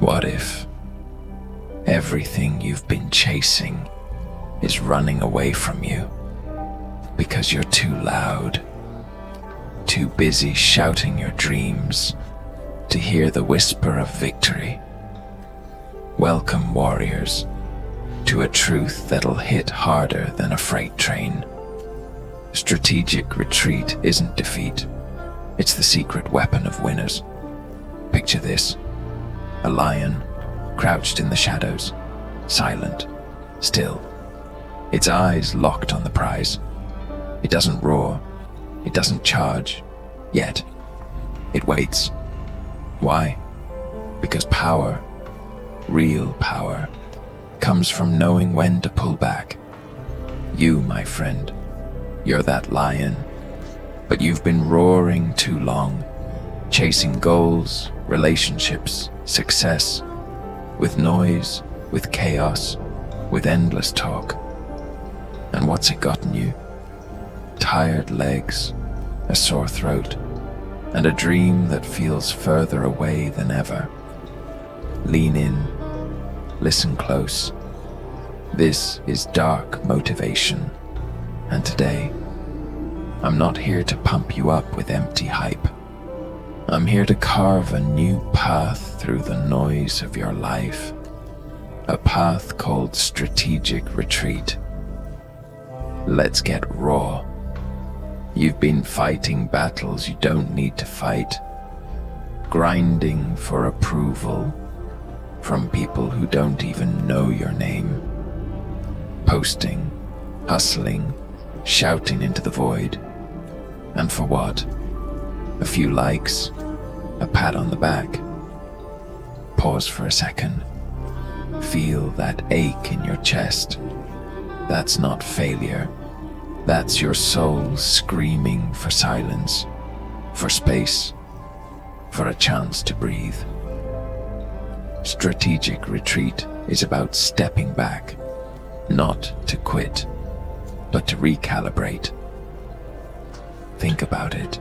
What if everything you've been chasing is running away from you because you're too loud, too busy shouting your dreams to hear the whisper of victory? Welcome, warriors, to a truth that'll hit harder than a freight train. Strategic retreat isn't defeat. It's the secret weapon of winners. Picture this: a lion, crouched in the shadows, silent, still, its eyes locked on the prize. It doesn't roar, it doesn't charge, yet it waits. Why? Because power, real power, comes from knowing when to pull back. You, my friend, you're that lion, but you've been roaring too long, chasing goals, relationships, success, with noise, with chaos, with endless talk. And what's it gotten you? Tired legs, a sore throat, and a dream that feels further away than ever. Lean in, listen close. This is dark motivation, and today, I'm not here to pump you up with empty hype. I'm here to carve a new path through the noise of your life, a path called strategic retreat. Let's get raw. You've been fighting battles you don't need to fight, grinding for approval from people who don't even know your name, posting, hustling, shouting into the void. And for what? A few likes, a pat on the back. Pause for a second. Feel that ache in your chest. That's not failure. That's your soul screaming for silence, for space, for a chance to breathe. Strategic retreat is about stepping back, not to quit, but to recalibrate. Think about it.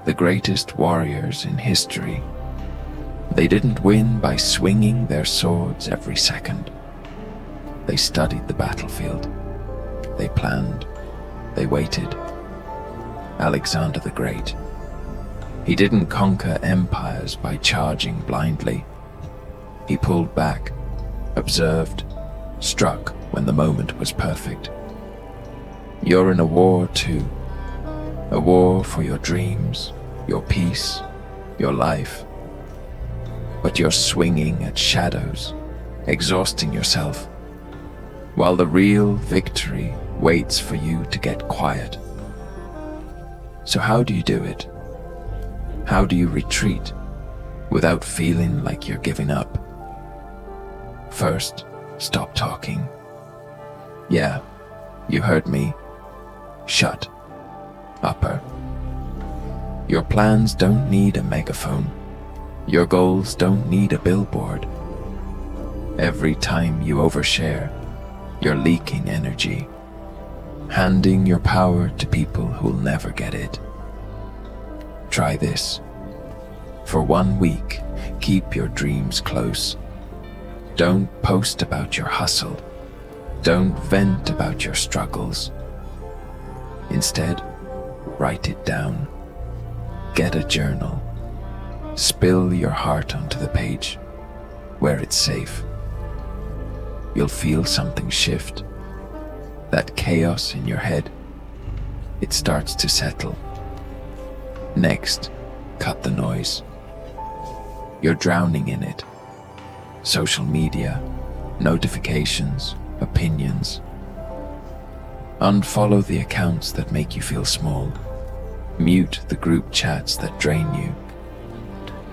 The greatest warriors in history, they didn't win by swinging their swords every second. They studied the battlefield. They planned. They waited. Alexander the Great, he didn't conquer empires by charging blindly. He pulled back, observed, struck when the moment was perfect. You're in a war too. A war for your dreams, your peace, your life. But you're swinging at shadows, exhausting yourself, while the real victory waits for you to get quiet. So how do you do it? How do you retreat without feeling like you're giving up? First, stop talking. Yeah, you heard me. Shut. Upper. Your plans don't need a megaphone. Your goals don't need a billboard. Every time you overshare, you're leaking energy, handing your power to people who'll never get it. Try this. For 1 week, keep your dreams close. Don't post about your hustle. Don't vent about your struggles. Instead, write it down. Get a journal. Spill your heart onto the page, where it's safe. You'll feel something shift. That chaos in your head, it starts to settle. Next, cut the noise. You're drowning in it. Social media, notifications, opinions. Unfollow the accounts that make you feel small. Mute the group chats that drain you.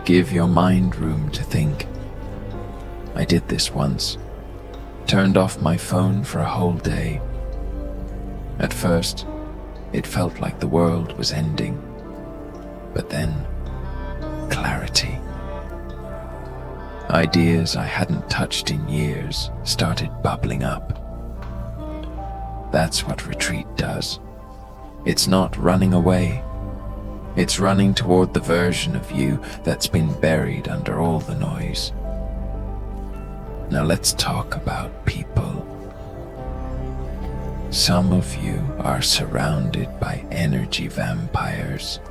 Give your mind room to think. I did this once. Turned off my phone for a whole day. At first, it felt like the world was ending. But then, clarity. Ideas I hadn't touched in years started bubbling up. That's what retreat does. It's not running away. It's running toward the version of you that's been buried under all the noise. Now let's talk about people. Some of you are surrounded by energy vampires.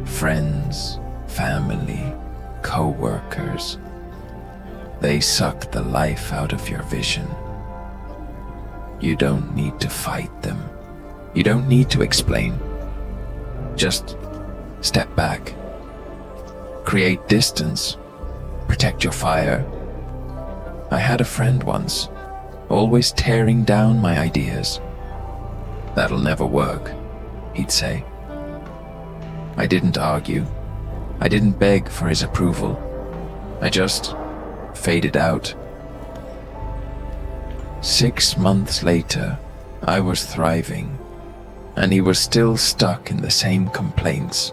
Friends, family, co-workers. They suck the life out of your vision. You don't need to fight them. You don't need to explain. Just step back. Create distance. Protect your fire. I had a friend once, always tearing down my ideas. "That'll never work," he'd say. I didn't argue. I didn't beg for his approval. I just faded out. 6 months later, I was thriving, and he was still stuck in the same complaints.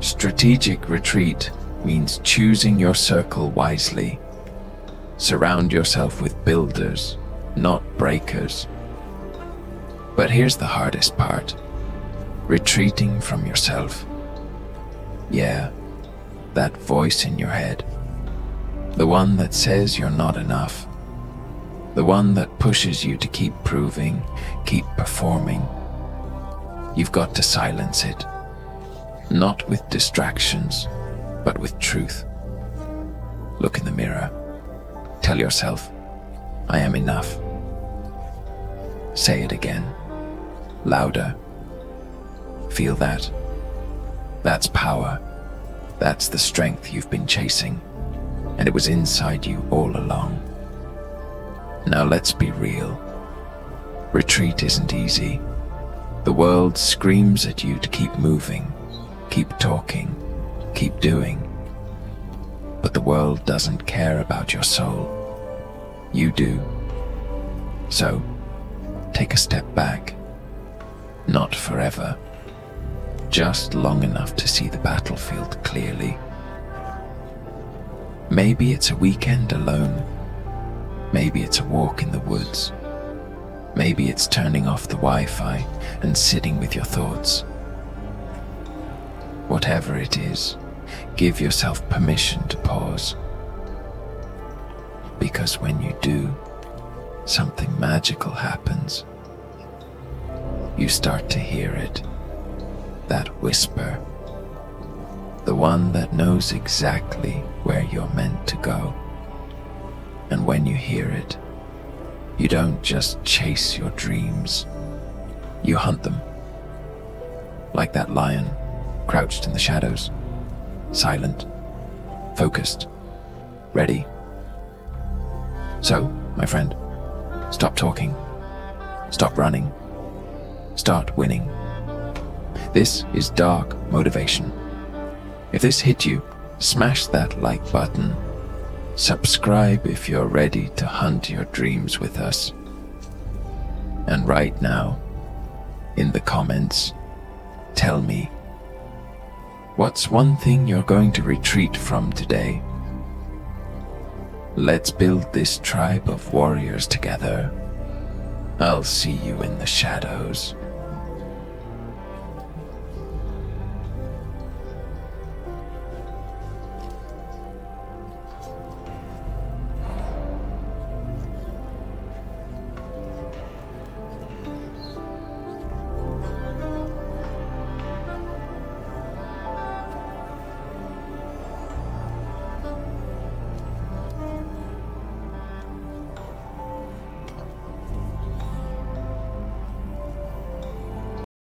Strategic retreat means choosing your circle wisely. Surround yourself with builders, not breakers. But here's the hardest part: retreating from yourself. Yeah, that voice in your head. The one that says you're not enough. The one that pushes you to keep proving, keep performing. You've got to silence it. Not with distractions, but with truth. Look in the mirror. Tell yourself, "I am enough." Say it again, louder. Feel that. That's power. That's the strength you've been chasing, and it was inside you all along. Now let's be real. Retreat isn't easy. The world screams at you to keep moving, keep talking, keep doing. But the world doesn't care about your soul. You do. So, take a step back. Not forever. Just long enough to see the battlefield clearly. Maybe it's a weekend alone. Maybe it's a walk in the woods. Maybe it's turning off the Wi-Fi and sitting with your thoughts. Whatever it is, give yourself permission to pause. Because when you do, something magical happens. You start to hear it. That whisper. The one that knows exactly where you're meant to go. And when you hear it, you don't just chase your dreams. You hunt them. Like that lion, crouched in the shadows. Silent, focused, ready. So, my friend, stop talking. Stop running. Start winning. This is dark motivation. If this hit you, smash that like button. Subscribe if you're ready to hunt your dreams with us. And right now, in the comments, tell me, what's one thing you're going to retreat from today? Let's build this tribe of warriors together. I'll see you in the shadows.